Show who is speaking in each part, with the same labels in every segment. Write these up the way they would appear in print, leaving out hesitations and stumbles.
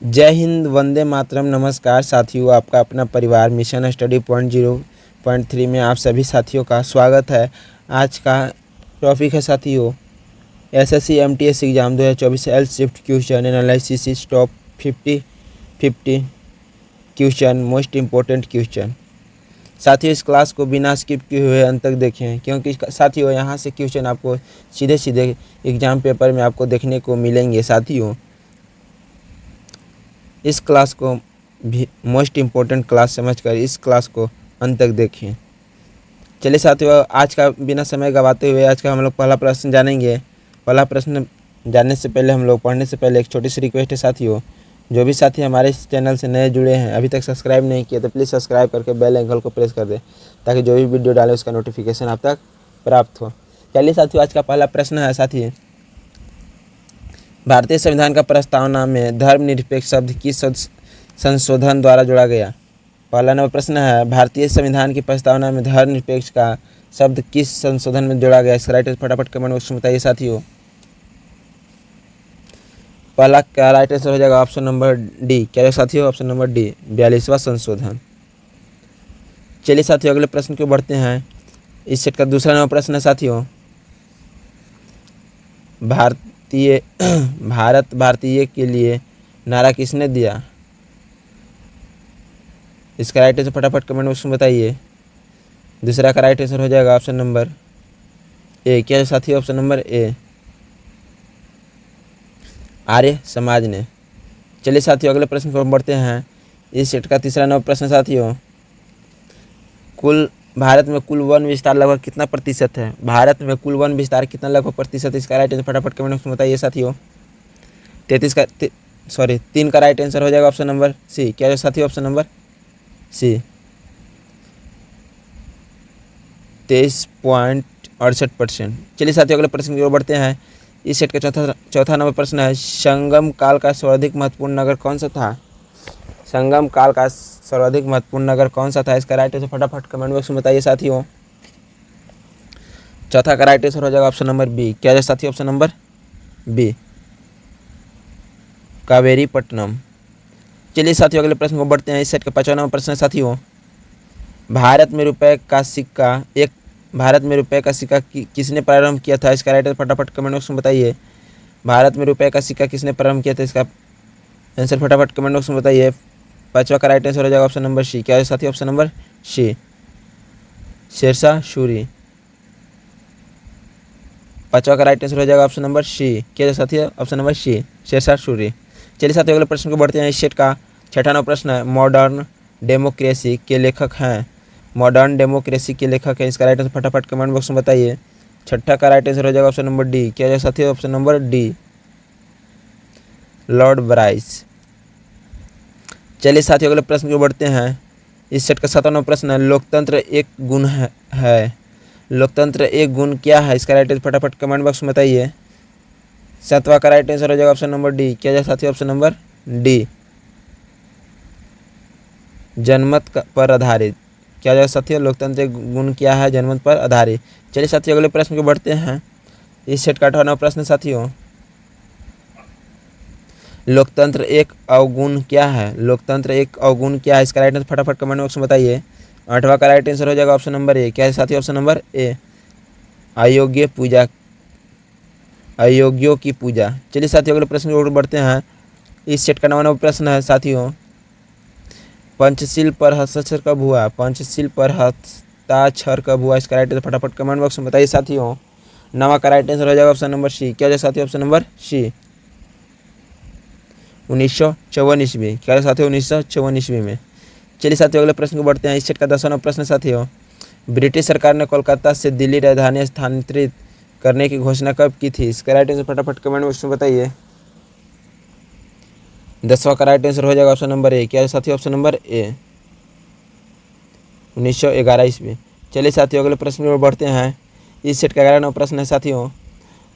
Speaker 1: जय हिंद, वंदे मातरम। नमस्कार साथियों, आपका अपना परिवार मिशन स्टडी पॉइंट 0.3 में आप सभी साथियों का स्वागत है। आज का टॉपिक है साथियों SSC MTS exam 2024 L shift question analysis top 50 question most important question. साथियों, इस क्लास को बिना स्किप किए हुए अंत तक देखें, क्योंकि साथियों यहाँ से क्वेश्चन आपको सीधे सीधे एग्जाम पेपर में आपको देखने को मिलेंगे। साथियों, इस क्लास को भी मोस्ट इम्पोर्टेंट क्लास समझकर इस क्लास को अंत तक देखें। चलिए साथियों, आज का बिना समय गवाते हुए आज का हम लोग पहला प्रश्न जानेंगे। पहला प्रश्न जानने से पहले हम लोग पढ़ने से पहले एक छोटी सी रिक्वेस्ट है साथियों, जो भी साथी हमारे इस चैनल से नए जुड़े हैं, अभी तक सब्सक्राइब नहीं किया तो प्लीज़ सब्सक्राइब करके बेल आइकन को प्रेस कर दें, ताकि जो भी वीडियो डालें उसका नोटिफिकेशन आप तक प्राप्त हो। चलिए साथियों, आज का पहला प्रश्न है साथी, भारतीय संविधान का प्रस्तावना में धर्मनिरपेक्ष शब्द किस संशोधन द्वारा जोड़ा गया। पहला नंबर प्रश्न है, भारतीय संविधान की प्रस्तावना में धर्मनिरपेक्ष का शब्द किस संशोधन में जोड़ा गया। इसका राइट फटाफट कमेंट बॉक्स में बताइए साथियों। पहला क्या राइट आंसर हो जाएगा? Option number D. क्या है साथियों? ऑप्शन नंबर डी, 42वां संशोधन। चलिए साथियों, अगले प्रश्न को बढ़ते हैं। इस सेट का दूसरा नंबर प्रश्न है साथियों, भारत भारतीय के लिए नारा किसने दिया। इसका राइट आंसर फटाफट कमेंट बॉक्स में बताइए। दूसरा का राइट आंसर हो जाएगा ऑप्शन नंबर ए। क्या है साथियों? Option number A, Arya Samaj ने। चलिए साथियों, अगले प्रश्न को बढ़ते हैं। इस सेट का तीसरा नंबर प्रश्न साथियों, भारत में कुल वन विस्तार लगभग कितना प्रतिशत है। भारत में कुल वन विस्तार कितना लगभग प्रतिशत। इसका राइट आंसर फटाफट कमेंट बॉक्स में बताइए साथियों। 3 का राइट आंसर हो जाएगा ऑप्शन नंबर सी। क्या है साथियों? Option number C, 23.68%। चलिए साथियों, अगले प्रश्न की ओर बढ़ते हैं। इस सेट का चौथा नंबर प्रश्न है, संगम काल का सर्वाधिक महत्वपूर्ण नगर कौन सा था। संगम काल का सर्वाधिक महत्वपूर्ण नगर कौन सा था। इसका राइट आंसर फटाफट कमेंट बॉक्स में बताइए साथियों। चौथा का राइट आंसर हो जाएगा ऑप्शन नंबर बी। क्या है साथियों? Option number B, Kaveripattanam. चलिए साथियों, अगले प्रश्न को बढ़ते हैं। इस सेट का 5वां नंबर प्रश्न है साथियों, भारत में रुपए का सिक्का किसने प्रारंभ किया था। इसका राइट आंसर फटाफट कमेंट बॉक्स में बताइए। भारत में रुपए का सिक्का किसने प्रारंभ किया था। इसका आंसर फटाफट कमेंट बॉक्स में बताइए। 5वां का राइट आंसर हो जाएगा ऑप्शन नंबर सी। क्या है साथियों? Option number C, Sher Shah Suri. 5वां का राइट आंसर हो जाएगा ऑप्शन नंबर सी। क्या है साथियों? Option number C, Sher Shah Shah. Suri साथियों, अगले प्रश्न को बढ़ते हैं। इस सेट का 6वां नंबर प्रश्न है, मॉडर्न डेमोक्रेसी के लेखक हैं। मॉडर्न डेमोक्रेसी के लेखक हैं। इसका राइट आंसर फटाफट कमेंट बॉक्स में बताइए। 6ठा का राइट आंसर हो जाएगा ऑप्शन नंबर डी। क्या है साथियों? Option number D, Lord Bryce. चलिए साथियों, अगले प्रश्न को बढ़ते हैं। इस सेट का 7वां प्रश्न है, लोकतंत्र एक गुण है। लोकतंत्र एक गुण क्या है। इसका राइट आंसर फटाफट कमेंट बॉक्स में बताइए। 7वां का राइट आंसर हो जाएगा ऑप्शन नंबर डी। क्या है साथियों? ऑप्शन नंबर डी, जनमत पर आधारित। क्या जाए साथियों? लोकतंत्र गुण क्या है? जनमत पर आधारित। चलिए साथियों, अगले प्रश्न को बढ़ते हैं। इस सेट का 8वां प्रश्न साथियों, लोकतंत्र एक अवगुण क्या है। लोकतंत्र एक अवगुण क्या है। इसका राइट आंसर फटाफट कमेंट बॉक्स में बताइए। 8वां का राइट आंसर हो जाएगा ऑप्शन नंबर ए। क्या है साथियों? ऑप्शन नंबर ए, अयोग्यों की पूजा। चलिए साथियों, अगले प्रश्न की ओर बढ़ते हैं। इस सेट का 9वां प्रश्न है साथियों, पंचशील पर हस्ताक्षर कब हुआ। पंचशील पर हस्ताक्षर कब हुआ। इसका राइट आंसर फटाफट कमेंट बॉक्स में बताइए साथियों। 9वां का राइट आंसर हो जाएगा ऑप्शन नंबर सी। क्या है साथियों? ऑप्शन नंबर सी, 1954 ईस्वी। क्या है साथियों? 1954 ईस्वी में। चलिए साथियों, अगले प्रश्न को बढ़ते हैं। इस सेट का 10वां प्रश्न साथियों, ब्रिटिश सरकार ने कोलकाता से दिल्ली राजधानी स्थानांतरित करने की घोषणा कब की थी। इसका राइट आंसर फटाफट कमेंट बॉक्स में बताइए। 10वां का राइट आंसर हो जाएगा ऑप्शन नंबर ए। क्या है साथियों? ऑप्शन नंबर ए, 1911 ईस्वी। चलिए साथियों, अगले प्रश्न में बढ़ते हैं। इस सेट का 11वां प्रश्न है साथियों,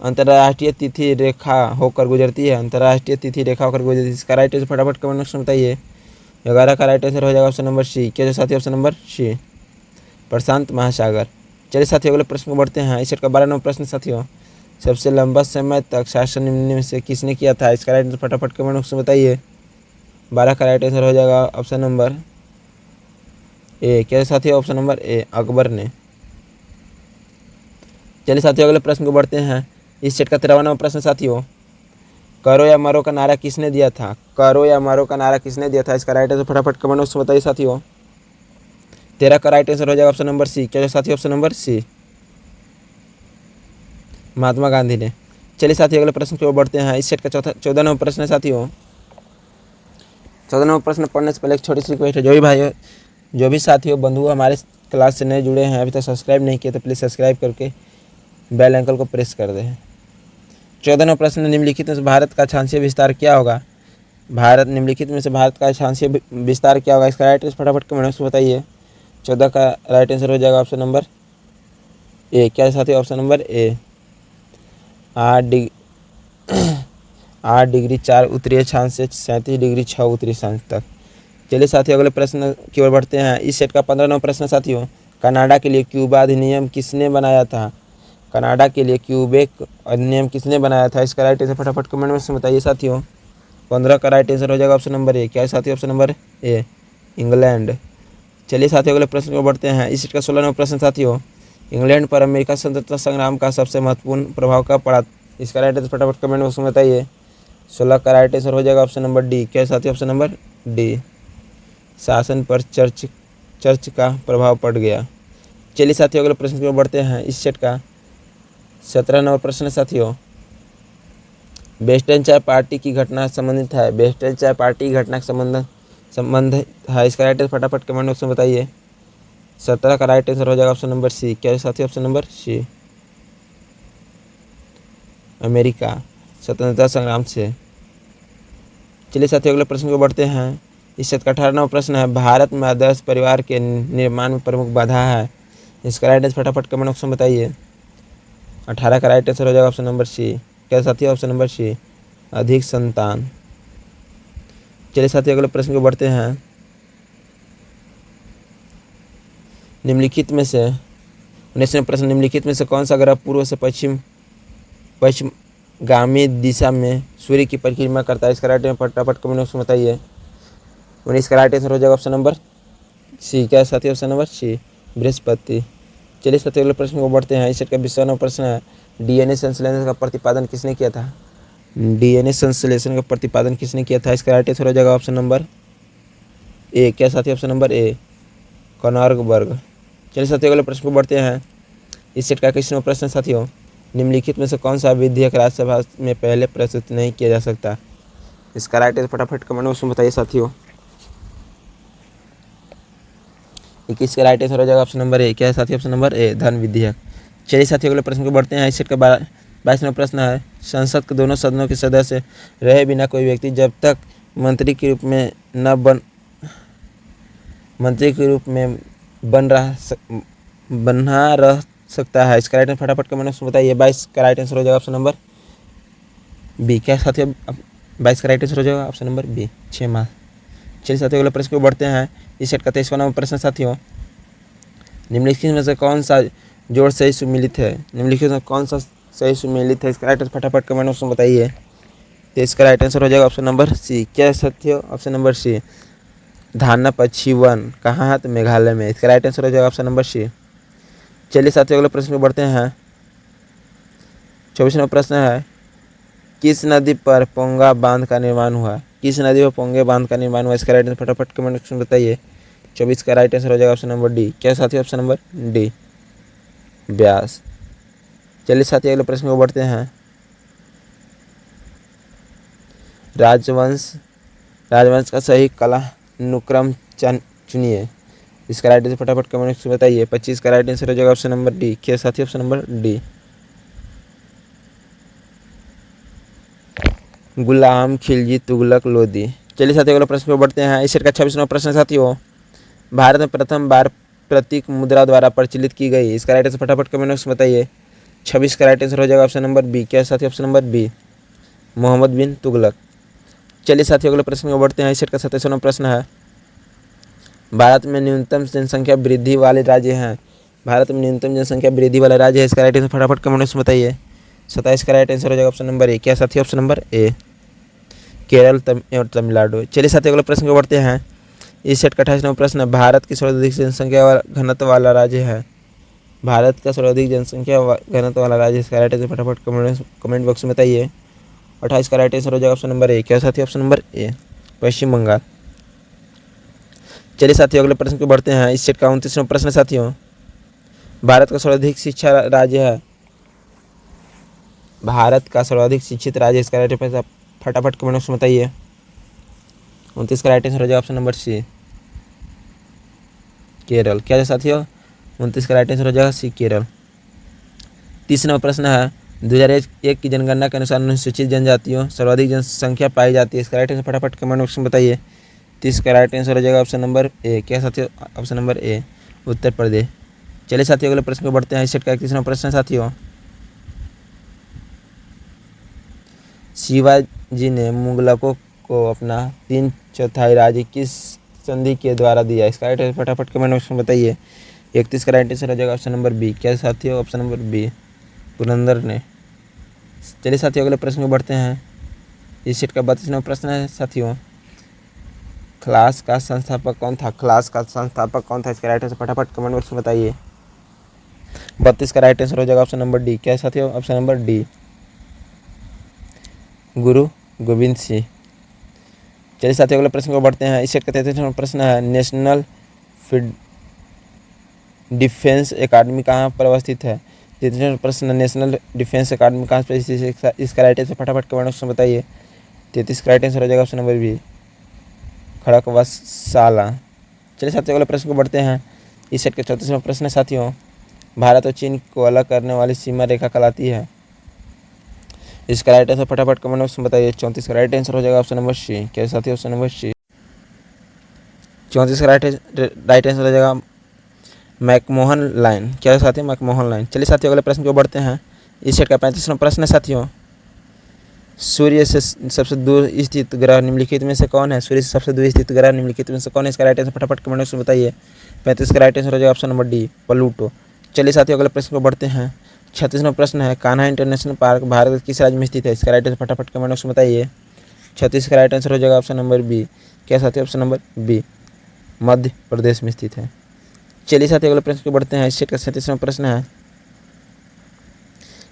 Speaker 1: अंतर्राष्ट्रीय तिथि रेखा होकर गुजरती है। अंतर्राष्ट्रीय तिथि रेखा होकर गुजरती है। इसका राइट आंसर फटाफट कमेंट बॉक्स में बताइए। 11 का राइट आंसर हो जाएगा ऑप्शन नंबर सी। क्या है साथियों? ऑप्शन नंबर सी, प्रशांत महासागर। चलिए साथियों, अगले प्रश्न को बढ़ते हैं। इस सेट का 12वां प्रश्न साथियों, सबसे लंबा समय तक शासन निम्न में से किसने किया था। इसका राइट आंसर फटाफट कमेंट बॉक्स में बताइए। 12 का राइट आंसर हो जाएगा ऑप्शन नंबर ए। क्या साथियों, ऑप्शन नंबर ए, अकबर ने। चलिए साथियों अगले प्रश्न को बढ़ते हैं। इस सेट का 53वां प्रश्न साथियों, करो या मरो का नारा किसने दिया था? करो या मरो का नारा किसने दिया था? इसका राइट आंसर फटाफट कमेंट बॉक्स में बताइए साथियों। 13 का राइट आंसर हो जाएगा ऑप्शन नंबर सी। क्या साथियों, option number C, Mahatma Gandhi ने। चलिए साथियों अगले प्रश्न की ओर बढ़ते हैं। इस सेट का 14वां प्रश्न है साथियों। 14वां प्रश्न पढ़ने से पहले एक छोटी सी रिक्वेस्ट है, जो भी साथियों बंधु हमारे क्लास से नए जुड़े हैं, अभी तक सब्सक्राइब नहीं किए तो प्लीज़ सब्सक्राइब करके बेल आइकन को प्रेस कर दें। 14वां प्रश्न, निम्नलिखित में से भारत का अक्षांशीय विस्तार क्या होगा? निम्नलिखित में से भारत का अक्षांशीय विस्तार क्या होगा? इसका राइट आंसर फटाफट कमेंट में बताइए। 14 का राइट आंसर हो जाएगा ऑप्शन नंबर ए। क्या साथियों, ऑप्शन नंबर ए, 8 डिग्री 4 उत्तरी अक्षांश से 37 डिग्री 6 उत्तरी अक्षांश तक। चलिए साथियों अगले प्रश्न की ओर बढ़ते हैं। इस सेट का 15वां प्रश्न साथियों, कनाडा के लिए क्यूबा अधिनियम किसने बनाया था? कनाडा के लिए क्यूबेक अधिनियम किसने बनाया था? इसका राइट आंसर फटाफट कमेंट में बताइए साथियों। 15 का राइट आंसर हो जाएगा ऑप्शन नंबर ए। क्या है साथियों, ऑप्शन नंबर ए, इंग्लैंड। चलिए साथियों अगले प्रश्न को बढ़ते हैं। इस सेट का 16वां प्रश्न साथियों, इंग्लैंड पर अमेरिका स्वतंत्रता संग्राम का सबसे महत्वपूर्ण प्रभाव कब पड़ा? इसका राइट आंसर फटाफट कमेंट बॉक्स में बताइए। 16 का राइट आंसर हो जाएगा ऑप्शन नंबर डी। क्या साथियों, ऑप्शन नंबर डी, शासन पर चर्च का प्रभाव पड़ गया। चलिए साथियों अगले प्रश्न की ओर बढ़ते हैं। इस सेट का 17वां प्रश्न साथियों, वेस्टर्न चाय पार्टी की घटना संबंधित है। वेस्टर्न चाय पार्टी की घटना संबंध है। इसका राइट आंसर फटाफट कमेंट बॉक्स में बताइए। 17 का राइट आंसर हो जाएगा ऑप्शन नंबर सी। क्या साथियों, ऑप्शन नंबर सी, अमेरिका स्वतंत्रता संग्राम से। चलिए साथियों अगले प्रश्न को बढ़ते हैं। इस सेट का 18वां प्रश्न है, भारत में आदर्श परिवार के निर्माण में प्रमुख बाधा है। इसका राइट आंसर फटाफट कमेंट बॉक्स में बताइए। 18 का राइट आंसर हो जाएगा ऑप्शन नंबर सी। क्या साथियों, ऑप्शन नंबर सी, अधिक संतान। चलिए साथियों अगले प्रश्न को बढ़ते हैं। निम्नलिखित में से 19वां प्रश्न, निम्नलिखित में से कौन सा ग्रह पूर्व से पश्चिमगामी दिशा में सूर्य की परिक्रमा करता है? इसका राइट आंसर फटाफट कमेंट बॉक्स में बताइए। 19 का राइट आंसर हो जाएगा ऑप्शन नंबर सी। क्या साथियों, ऑप्शन नंबर सी, बृहस्पति। चलिए साथियों अगले प्रश्न को बढ़ते हैं। इस सेट का 20वां प्रश्न है, डीएनए संश्लेषण का प्रतिपादन किसने किया था? डीएनए संश्लेषण का प्रतिपादन किसने किया था? इसका राइट आंसर हो जाएगा ऑप्शन नंबर ए। क्या साथियों, ऑप्शन नंबर ए, कॉनरबर्ग। चलिए साथियों अगले प्रश्न को बढ़ते हैं। इस सेट का 21वां प्रश्न साथियों, निम्नलिखित में से कौन सा विधेयक राज्यसभा में पहले प्रस्तुत नहीं किया जा सकता? इसका राइट आंसर फटाफट कमेंट बॉक्स में बताइए साथियों। 21 का राइट आंसर हो जाएगा ऑप्शन नंबर ए। क्या है साथियों, ऑप्शन नंबर ए, धन विधेयक। चलिए साथियों अगले प्रश्न को बढ़ते हैं। इस सेट का 22वां प्रश्न है, संसद के दोनों सदनों के सदस्य रहे बिना कोई व्यक्ति जब तक मंत्री के रूप में बना रह सकता है। इसका राइट आंसर फटाफट कमेंट बॉक्स में बताइए। 22 का राइट आंसर हो जाएगा ऑप्शन नंबर बी। क्या साथियों, 22 का राइट आंसर हो जाएगा ऑप्शन नंबर बी, 6 माह। चलिए साथियों अगले प्रश्न को बढ़ते हैं। इस सेट का 23वां प्रश्न साथियों, निम्नलिखित में से कौन सा जोड़ सही सुमेलित है? निम्नलिखित में कौन सा सही सुमेलित है? इसका राइट आंसर फटाफट कमेंट बॉक्स में बताइए। तो इसका राइट आंसर हो जाएगा ऑप्शन नंबर सी। क्या है साथियों, ऑप्शन नंबर सी, धाना पक्षी वन कहाँ है? तो मेघालय में। इसका राइट आंसर हो जाएगा ऑप्शन नंबर सी। चलिए साथियों अगले प्रश्न को बढ़ते हैं। 24वां प्रश्न है, किस नदी पर पोंगा बांध का निर्माण हुआ? किस नदी पर पोंगे बांध का निर्माण हुआ? इसका राइट आंसर फटाफट कमेंट बॉक्स में बताइए। 24 का राइट आंसर हो जाएगा ऑप्शन नंबर डी। क्या साथियों, ऑप्शन नंबर डी, ब्यास। चलिए साथियों अगले प्रश्न को बढ़ते हैं। राजवंश का सही कालानुक्रम चुनिए। इसका राइट आंसर फटाफट कमेंट बॉक्स में बताइए। 25 का राइट आंसर हो जाएगा ऑप्शन नंबर डी। क्या साथियों, ऑप्शन नंबर डी, गुलाम खिलजी तुगलक लोदी। चलिए साथियों अगले प्रश्न को बढ़ते हैं। इस सेट का 26वां प्रश्न साथियों, भारत में प्रथम बार प्रतीक मुद्रा द्वारा प्रचलित की गई। इसका राइट आंसर फटाफट कमेंट बॉक्स में बताइए। 26 का राइट आंसर हो जाएगा ऑप्शन नंबर बी। क्या साथियों, option number B, Mohammad bin Tughlaq. चलिए साथियों अगले प्रश्न को बढ़ते हैं। इस सेट का 27वां प्रश्न है, भारत में न्यूनतम जनसंख्या वृद्धि वाले राज्य हैं। भारत में न्यूनतम जनसंख्या वृद्धि वाला राज्य है। इसका राइट आंसर फटाफट कमेंट बॉक्स में बताइए। 27 का राइट आंसर हो जाएगा ऑप्शन नंबर ए। क्या साथियों, ऑप्शन नंबर ए, केरल और तमिलनाडु। चलिए साथियों अगले प्रश्न को बढ़ते हैं। इस सेट का 28वां प्रश्न है, भारत की सर्वाधिक जनसंख्या घनत्व वाला राज्य है। भारत का सर्वाधिक जनसंख्या घनत्व वाला राज्य, इसका राइट आंसर फटाफट कमेंट बॉक्स में बताइए। 28 का राइट आंसर हो जाएगा ऑप्शन नंबर ए। क्या साथियों? ऑप्शन नंबर ए, पश्चिम बंगाल। चलिए साथियों अगले प्रश्न को बढ़ते हैं। इस सेट का 29वां प्रश्न है साथियों, भारत का सर्वाधिक शिक्षा राज्य है। भारत का सर्वाधिक शिक्षित राज्य, इसका राइट आंसर फटाफट कमेंट बॉक्स में बताइए। 29 का राइट आंसर हो जाएगा ऑप्शन नंबर सी, केरल। क्या है साथियों? 29 का राइट आंसर हो जाएगा सी, केरल। 30वां प्रश्न है, 2001 की जनगणना के अनुसार अनुसूचित जनजातियों सर्वाधिक जनसंख्या पाई जाती है। इसका राइट आंसर फटाफट कमेंट बॉक्स में बताइए। 30 का राइट आंसर हो जाएगा ऑप्शन नंबर ए। क्या साथियों? Option number A, Uttar Pradesh. चलिए साथियों अगले प्रश्न को बढ़ते हैं। इस सेट का 31वां प्रश्न है साथियों, शिवाजी ने मुगलकों को अपना 3/4 राज्य किस संधि के द्वारा दिया? इसका राइट आंसर फटाफट कमेंट बॉक्स में बताइए। 31 का राइट आंसर हो जाएगा ऑप्शन नंबर बी। क्या साथियों? ऑप्शन नंबर बी, पुरंदर ने। चलिए साथियों अगले प्रश्न को बढ़ते हैं। इस सेट का 32वां प्रश्न है साथियों, क्लास का संस्थापक कौन था? क्लास का संस्थापक कौन था? इसका राइट आंसर फटाफट कमेंट बॉक्स में बताइए। 32 का राइट आंसर हो जाएगा ऑप्शन नंबर डी। क्या साथियों? ऑप्शन नंबर डी, गुरु गोविंद सिंह। चलिए साथियों अगले प्रश्न को बढ़ते हैं। इस सेट का 33वां प्रश्न है, नेशनल डिफेंस एकेडमी कहाँ पर अवस्थित है? 33वां प्रश्न, नेशनल डिफेंस एकेडमी कहाँ पर स्थित है? इसका राइट आंसर फटाफट कमेंट बॉक्स में बताइए। 33 का राइट आंसर हो जाएगा ऑप्शन नंबर बी, खड़गवासला। चलिए साथियों अगले प्रश्न को बढ़ते हैं। इस सेट का 34वां प्रश्न है साथियों, भारत और चीन को अलग करने वाली सीमा रेखा कहलाती है। इसका राइट आंसर फटाफट कमेंट बॉक्स में बताइए। 34 का राइट आंसर हो जाएगा ऑप्शन नंबर सी। क्या साथियों? ऑप्शन नंबर सी, 34 का राइट आंसर हो जाएगा मैकमोहन लाइन। क्या साथियों? McMahon line. चलिए साथियों अगले प्रश्न को बढ़ते हैं। इस सेट का 35वां प्रश्न है साथियों, सूर्य से सबसे दूर स्थित ग्रह निम्नलिखित में से कौन है? सूर्य से सबसे दूर स्थित ग्रह निम्नलिखित में से कौन है? इसका राइट आंसर फटाफट कमेंट बॉक्स में बताइए। 35 का राइट आंसर हो जाएगा ऑप्शन नंबर डी, प्लूटो। चलिए साथियों अगले प्रश्न को बढ़ते हैं। 36वां प्रश्न है, कान्हा इंटरनेशनल पार्क भारत के किस राज्य में स्थित है? इसका राइट आंसर फटाफट कमेंट बॉक्स में बताइए। 36 का राइट आंसर हो जाएगा ऑप्शन नंबर बी। क्या साथियों? Option number B, Madhya Pradesh में स्थित है। चलिए साथियों अगले प्रश्न को बढ़ते हैं। इस सेट का 37वां प्रश्न है,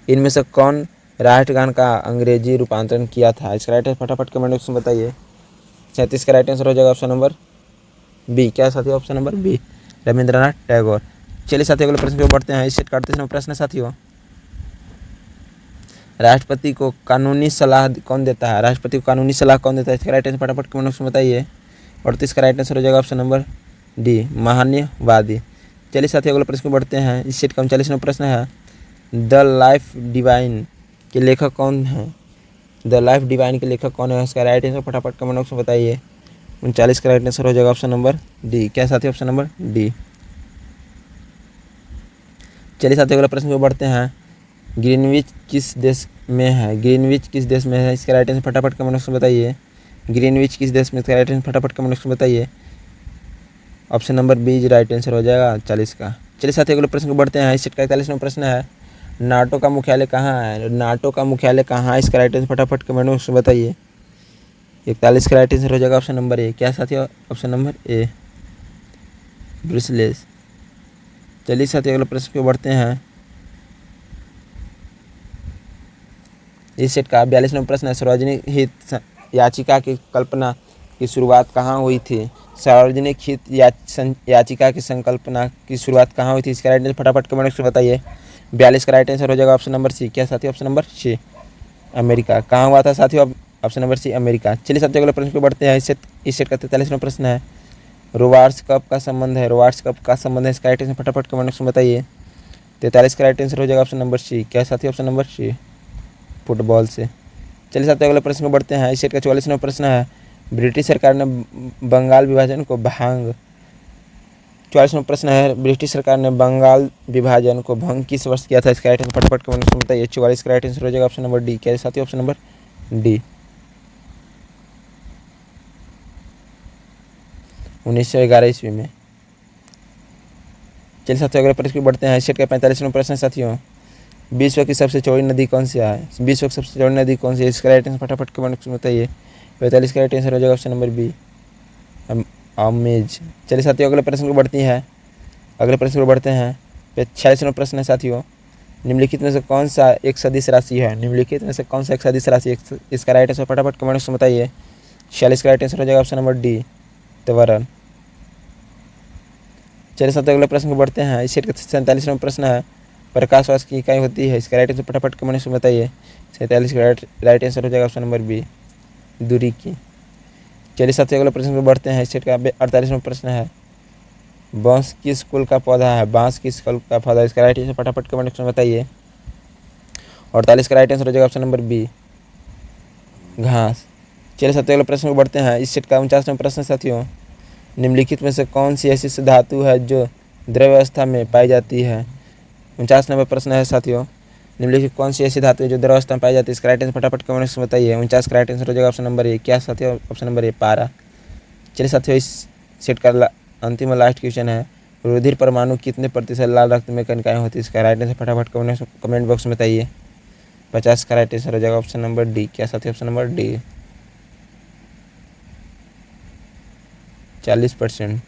Speaker 1: इनमें से कौन राष्ट्रगान का अंग्रेजी रूपांतरण किया था? इसका राइट आंसर फटाफट कमेंट बॉक्स में बताइए। 37 का राइट आंसर हो जाएगा ऑप्शन नंबर बी। क्या साथियों? Option number B, Rabindranath Tagore. चलिए साथियों अगले प्रश्न को बढ़ते हैं। इस सेट का 38वां प्रश्न है साथियों, राष्ट्रपति को कानूनी सलाह कौन देता है? राष्ट्रपति को कानूनी सलाह कौन देता है? इसका राइट आंसर फटाफट कमेंट बॉक्स में बताइए। 38 का राइट आंसर हो जाएगा ऑप्शन नंबर डी, महान्यवादी। चलिए साथियों अगले प्रश्न को बढ़ते हैं। इस सेट का 39वां प्रश्न है, द लाइफ डिवाइन के लेखक कौन है? द लाइफ डिवाइन के लेखक कौन है? इसका राइट आंसर फटाफट कमेंट बॉक्स में बताइए। 39 का राइट आंसर हो जाएगा ऑप्शन नंबर डी। क्या साथियों? Option number D. चलिए साथियों अगले प्रश्न को बढ़ते हैं। ग्रीनविच किस देश में है? ग्रीनविच किस देश में है? इसका राइट आंसर फटाफट कमेंट बॉक्स में बताइए। ग्रीनविच किस देश में? इसका राइट आंसर फटाफट कमेंट बॉक्स में बताइए। Option number B right answer हो जाएगा 40 का। चलिए साथियों अगले प्रश्न को बढ़ते हैं। इस सेट का 41वां प्रश्न है, नाटो का मुख्यालय कहाँ है? नाटो का मुख्यालय कहाँ है? इसका राइट आंसर फटाफट कमेंट बॉक्स में बताइए। 41 का राइट आंसर हो जाएगा ऑप्शन नंबर ए। क्या साथियों? Option number A, Brussels. चलिए साथियों अगले प्रश्न को बढ़ते हैं। इस सेट का 42वां प्रश्न है, सार्वजनिक हित याचिका की कल्पना की शुरुआत कहाँ हुई थी? सार्वजनिक हित याचिका की संकल्पना की शुरुआत कहाँ हुई थी? इसका राइट आंसर फटाफट कमेंट बॉक्स में बताइए। 42 का राइट आंसर हो जाएगा ऑप्शन नंबर सी। क्या साथियों? Option number C, America. कहाँ हुआ था साथियों? Option number C, America. चलिए साथियों अगले प्रश्न को बढ़ते हैं। इस सेट का 43वां प्रश्न है, रोवार्स कप का संबंध है? रोवार्स कप का संबंध है? इसका राइट आंसर फटाफट कमेंट बॉक्स में बताइए। 43 का राइट आंसर हो जाएगा ऑप्शन नंबर सी। क्या साथियों? ऑप्शन नंबर सी, फुटबॉल से। चलिए साथियों अगले प्रश्न को बढ़ते हैं। इस सेट का 44वां प्रश्न है, ब्रिटिश सरकार ने बंगाल विभाजन को भंग 44वां प्रश्न है, ब्रिटिश सरकार ने बंगाल विभाजन को भंग किस वर्ष किया था? इसका राइट आंसर फटाफट कमेंट में बताइए। 44 का राइट आंसर हो जाएगा ऑप्शन नंबर डी। क्या साथियों? ऑप्शन नंबर डी, 1911 ईस्वी में। चलिए साथियों अगले प्रश्न को बढ़ते हैं। इस सेट का 45वां प्रश्न है साथियों, विश्व की सबसे चौड़ी नदी कौन सी है? विश्व की सबसे चौड़ी नदी कौन सी है? इसका राइट आंसर फटाफट कमेंट में बताइए। 45 का राइट आंसर हो जाएगा ऑप्शन नंबर बी, आमेज। चलिए साथियों अगले प्रश्न को बढ़ती है, अगले प्रश्न को बढ़ते हैं। 46वां प्रश्न है साथियों, निम्नलिखित में से कौन सा एक सदिश राशि है? निम्नलिखित में से कौन सा एक सदिश राशि? इसका राइट आंसर फटाफट कमेंट में बताइए। 46 का राइट आंसर हो जाएगा ऑप्शन नंबर डी, त्वरण। चलिए साथियों अगले प्रश्न को बढ़ते हैं। इस सेट का 47वां प्रश्न है, प्रकाश वर्ष की इकाई होती है? इसका राइट आंसर फटाफट कमेंट में बताइए। 47 का राइट आंसर हो जाएगा ऑप्शन नंबर बी, दूरी की। चलिए साथियों अगले प्रश्न को बढ़ते हैं। इस सेट का 48वां प्रश्न है, बांस किस कुल का पौधा है? बांस किस कुल का पौधा? इसका राइट आंसर फटाफट कमेंट में बताइए। 48 का राइट आंसर हो जाएगा ऑप्शन नंबर बी, घास। चलिए साथियों अगले प्रश्न को बढ़ते हैं। इस सेट का 49वां प्रश्न साथियों, निम्नलिखित में से कौन सी ऐसी धातु है जो द्रव्य अवस्था में पाई जाती है? 49 नंबर प्रश्न है साथियों, निम्नलिखित कौन सी ऐसी धातु है जो द्रव्य अवस्था में पाई जाती है? इसका राइट आंसर फटाफट कमेंट में बताइए। 49 का राइट आंसर हो जाएगा ऑप्शन नंबर ए, क्या साथियों? ऑप्शन नंबर ए, पारा। चलिए साथियों इस सेट का अंतिम और लास्ट क्वेश्चन है, रुधिर परमाणु कितने प्रतिशत लाल रक्त में कणिकाएं होती है? इसका राइट आंसर फटाफट कमेंट बॉक्स में बताइए। 50 का राइट आंसर हो जाएगा ऑप्शन नंबर डी, क्या साथियों? Option number D, 40%।